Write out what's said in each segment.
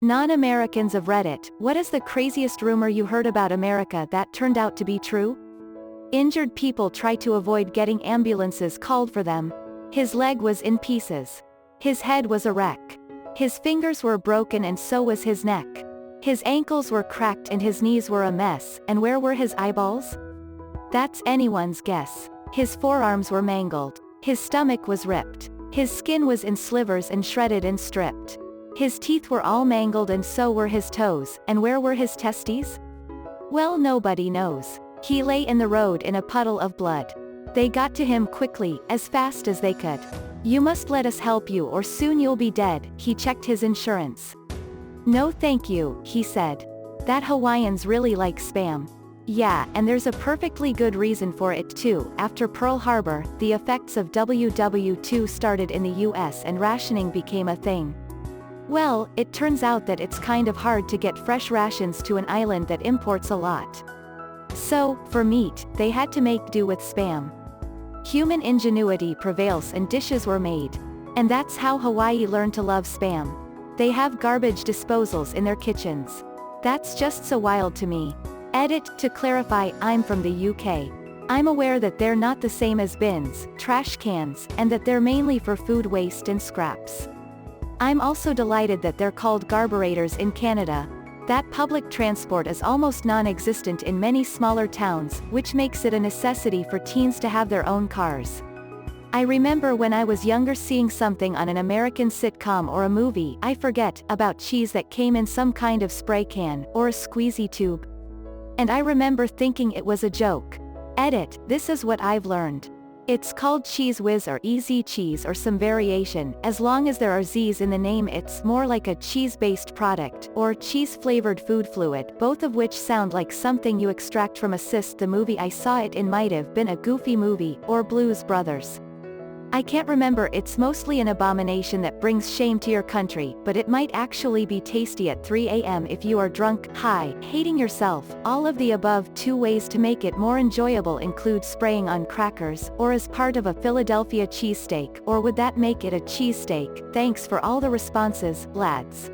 Non-Americans of Reddit, what is the craziest rumor you heard about America that turned out to be true? Injured people try to avoid getting ambulances called for them. His leg was in pieces. His head was a wreck. His fingers were broken and so was his neck. His ankles were cracked and his knees were a mess, and where were his eyeballs? That's anyone's guess. His forearms were mangled. His stomach was ripped. His skin was in slivers and shredded and stripped. His teeth were all mangled and so were his toes, and where were his testes? Well, nobody knows. He lay in the road in a puddle of blood. They got to him quickly, as fast as they could. "You must let us help you or soon you'll be dead," he checked his insurance. "No thank you," he said. "That Hawaiians really like Spam." Yeah, and there's a perfectly good reason for it too. After Pearl Harbor, the effects of WW2 started in the US and rationing became a thing. Well, it turns out that it's kind of hard to get fresh rations to an island that imports a lot. So, for meat, they had to make do with Spam. Human ingenuity prevails and dishes were made. And that's how Hawaii learned to love Spam. They have garbage disposals in their kitchens. That's just so wild to me. Edit, to clarify, I'm from the UK. I'm aware that they're not the same as bins, trash cans, and that they're mainly for food waste and scraps. I'm also delighted that they're called garberators in Canada. That public transport is almost non-existent in many smaller towns, which makes it a necessity for teens to have their own cars. I remember when I was younger seeing something on an American sitcom or a movie, I forget, about cheese that came in some kind of spray can, or a squeezy tube. And I remember thinking it was a joke. Edit, this is what I've learned. It's called Cheese Whiz or Easy Cheese or some variation. As long as there are Z's in the name, it's more like a cheese-based product, or cheese-flavored food fluid, both of which sound like something you extract from Assist. The movie I saw it in might have been a Goofy movie, or Blues Brothers. I can't remember. It's mostly an abomination that brings shame to your country, but it might actually be tasty at 3 a.m. if you are drunk, high, hating yourself. All of the above. 2 ways to make it more enjoyable include spraying on crackers, or as part of a Philadelphia cheesesteak, or would that make it a cheesesteak? Thanks for all the responses, lads.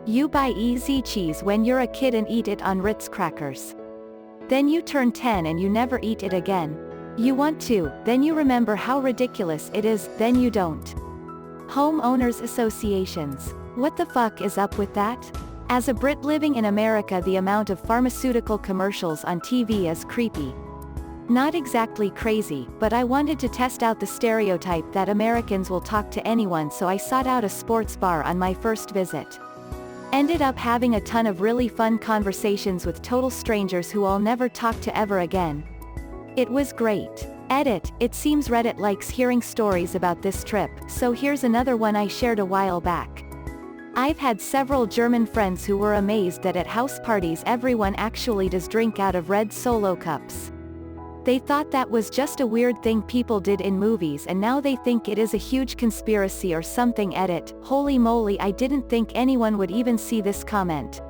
You buy Easy Cheese when you're a kid and eat it on Ritz crackers. Then you turn 10 and you never eat it again. You want to, then you remember how ridiculous it is, then you don't. Homeowners associations. What the fuck is up with that? As a Brit living in America, the amount of pharmaceutical commercials on TV is creepy. Not exactly crazy, but I wanted to test out the stereotype that Americans will talk to anyone, so I sought out a sports bar on my first visit. Ended up having a ton of really fun conversations with total strangers who I'll never talk to ever again. It was great. Edit, it seems Reddit likes hearing stories about this trip, so here's another one I shared a while back. I've had several German friends who were amazed that at house parties everyone actually does drink out of red Solo cups. They thought that was just a weird thing people did in movies, and now they think it is a huge conspiracy or something. Edit, holy moly, I didn't think anyone would even see this comment.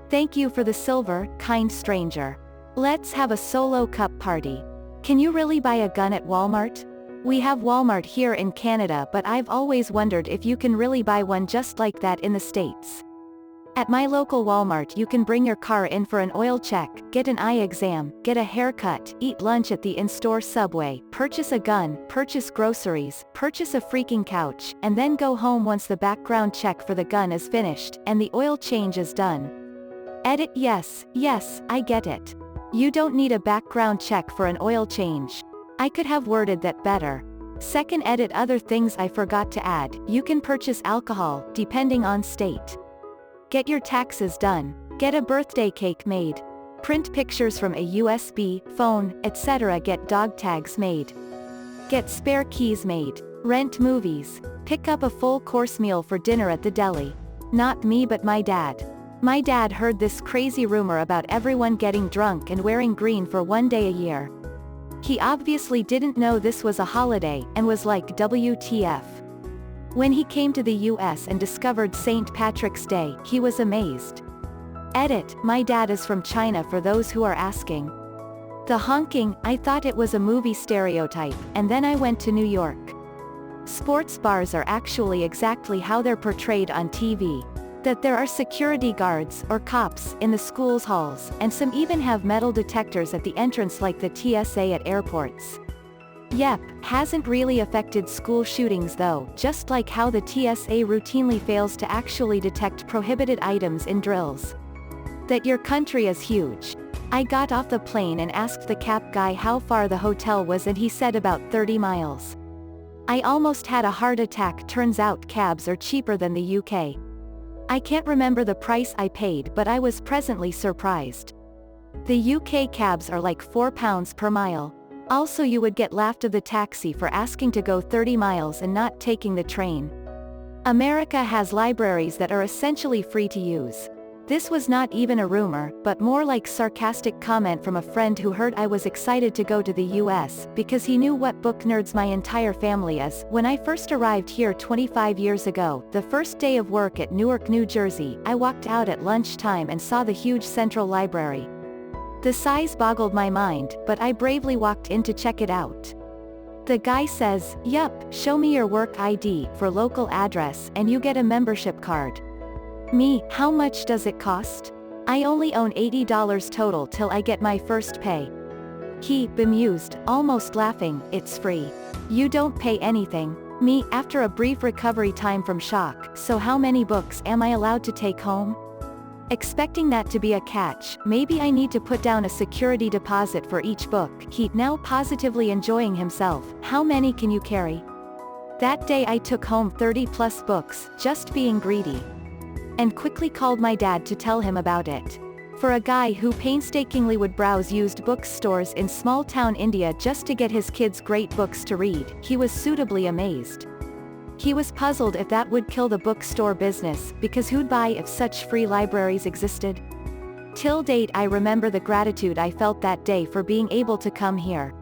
Thank you for the silver, kind stranger. Let's have a Solo cup party. Can you really buy a gun at Walmart? We have Walmart here in Canada, but I've always wondered if you can really buy one just like that in the States. At my local Walmart you can bring your car in for an oil check, get an eye exam, get a haircut, eat lunch at the in-store Subway, purchase a gun, purchase groceries, purchase a freaking couch, and then go home once the background check for the gun is finished, and the oil change is done. Edit, yes, I get it. You don't need a background check for an oil change. I could have worded that better. Second, edit, other things I forgot to add, you can purchase alcohol, depending on state. Get your taxes done. Get a birthday cake made. Print pictures from a USB, phone, etc. Get dog tags made. Get spare keys made. Rent movies. Pick up a full course meal for dinner at the deli. Not me but my dad. My dad heard this crazy rumor about everyone getting drunk and wearing green for 1 day a year. He obviously didn't know this was a holiday, and was like, WTF. When he came to the US and discovered St. Patrick's Day, he was amazed. Edit, my dad is from China for those who are asking. The honking, I thought it was a movie stereotype, and then I went to New York. Sports bars are actually exactly how they're portrayed on TV. That there are security guards, or cops, in the school's halls, and some even have metal detectors at the entrance like the TSA at airports. Yep, hasn't really affected school shootings though, just like how the TSA routinely fails to actually detect prohibited items in drills. That your country is huge. I got off the plane and asked the cab guy how far the hotel was and he said about 30 miles. I almost had a heart attack. Turns out cabs are cheaper than the UK. I can't remember the price I paid, but I was pleasantly surprised. The UK cabs are like £4 per mile. Also, you would get laughed of the taxi for asking to go 30 miles and not taking the train. America has libraries that are essentially free to use. This was not even a rumor, but more like sarcastic comment from a friend who heard I was excited to go to the US, because he knew what book nerds my entire family is. When I first arrived here 25 years ago, the first day of work at Newark, New Jersey, I walked out at lunchtime and saw the huge central library. The size boggled my mind, but I bravely walked in to check it out. The guy says, "Yup, show me your work ID for local address and you get a membership card." Me, how much does it cost? I only own $80 total till I get my first pay. He, bemused, almost laughing, "It's free. You don't pay anything." Me, after a brief recovery time from shock, "So how many books am I allowed to take home?" Expecting that to be a catch, "Maybe I need to put down a security deposit for each book." He, now positively enjoying himself, "How many can you carry?" That day I took home 30 plus books, just being greedy. And quickly called my dad to tell him about it. For a guy who painstakingly would browse used bookstores in small-town India just to get his kids great books to read, he was suitably amazed. He was puzzled if that would kill the bookstore business, because who'd buy if such free libraries existed? Till date I remember the gratitude I felt that day for being able to come here.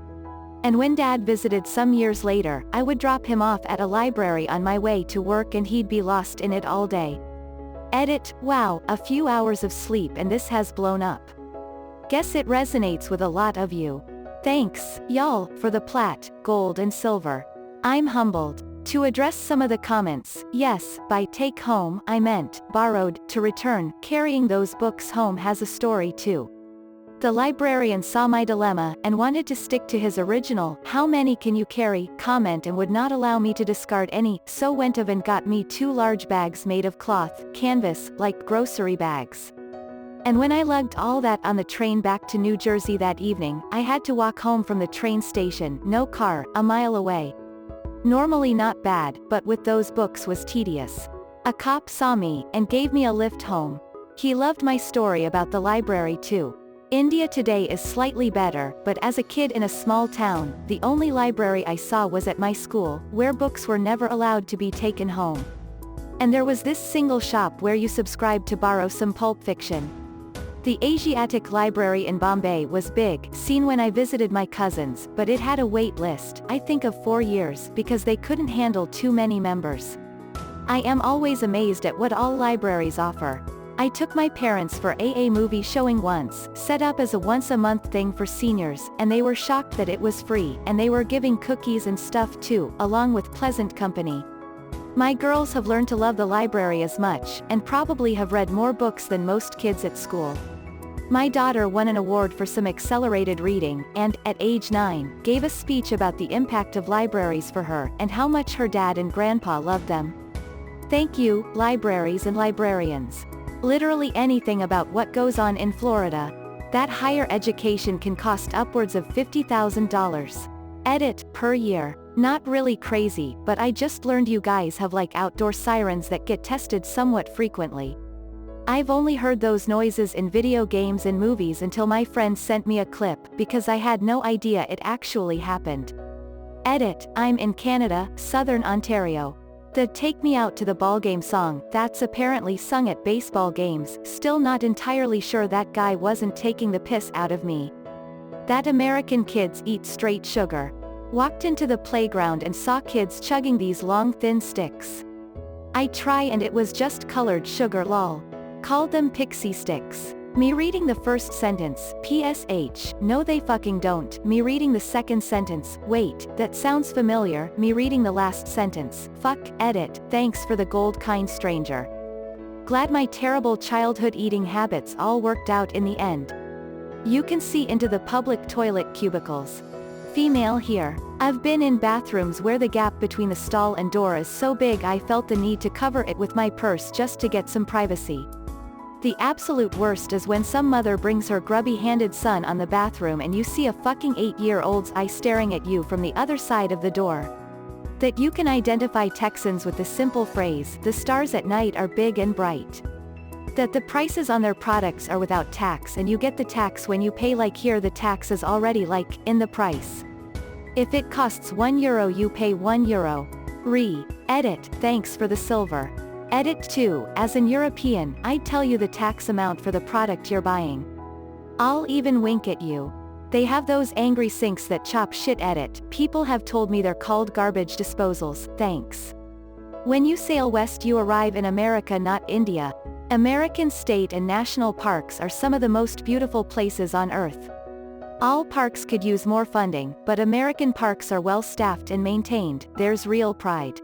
And when Dad visited some years later, I would drop him off at a library on my way to work and he'd be lost in it all day. Edit, wow, a few hours of sleep and this has blown up. Guess it resonates with a lot of you. Thanks, y'all, for the plat, gold and silver. I'm humbled. To address some of the comments, yes, by take home, I meant, borrowed, to return. Carrying those books home has a story too. The librarian saw my dilemma, and wanted to stick to his original, "How many can you carry?" comment and would not allow me to discard any, so went of and got me 2 large bags made of cloth, canvas, like grocery bags. And when I lugged all that on the train back to New Jersey that evening, I had to walk home from the train station, no car, a mile away. Normally not bad, but with those books was tedious. A cop saw me, and gave me a lift home. He loved my story about the library too. India today is slightly better, but as a kid in a small town, the only library I saw was at my school, where books were never allowed to be taken home. And there was this single shop where you subscribed to borrow some pulp fiction. The Asiatic Library in Bombay was big, seen when I visited my cousins, but it had a wait list, I think of 4 years, because they couldn't handle too many members. I am always amazed at what all libraries offer. I took my parents for a movie showing once, set up as a once-a-month thing for seniors, and they were shocked that it was free, and they were giving cookies and stuff too, along with pleasant company. My girls have learned to love the library as much, and probably have read more books than most kids at school. My daughter won an award for some accelerated reading, and, at age 9, gave a speech about the impact of libraries for her, and how much her dad and grandpa loved them. Thank you, libraries and librarians. Literally anything about what goes on in Florida. That higher education can cost upwards of $50,000. Edit, per year. Not really crazy, but I just learned you guys have like outdoor sirens that get tested somewhat frequently. I've only heard those noises in video games and movies until my friend sent me a clip, because I had no idea it actually happened. Edit, I'm in Canada, Southern Ontario. The "Take Me Out to the Ballgame" song, that's apparently sung at baseball games, still not entirely sure that guy wasn't taking the piss out of me. That American kids eat straight sugar. Walked into the playground and saw kids chugging these long thin sticks. I try and it was just colored sugar lol. Called them pixie sticks. Me reading the first sentence, PSH, no they fucking don't. Me reading the second sentence, wait, that sounds familiar. Me reading the last sentence, fuck, edit, thanks for the gold kind stranger. Glad my terrible childhood eating habits all worked out in the end. You can see into the public toilet cubicles. Female here. I've been in bathrooms where the gap between the stall and door is so big I felt the need to cover it with my purse just to get some privacy. The absolute worst is when some mother brings her grubby-handed son on the bathroom and you see a fucking 8-year-old's eye staring at you from the other side of the door. That you can identify Texans with the simple phrase, "The stars at night are big and bright." That the prices on their products are without tax and you get the tax when you pay, like here the tax is already in the price. If it costs €1 you pay €1. Edit, thanks for the silver. Edit 2, as an European, I'd tell you the tax amount for the product you're buying. I'll even wink at you. They have those angry sinks that chop shit. Edit, people have told me they're called garbage disposals, thanks. When you sail west you arrive in America, not India. American state and national parks are some of the most beautiful places on Earth. All parks could use more funding, but American parks are well staffed and maintained, there's real pride.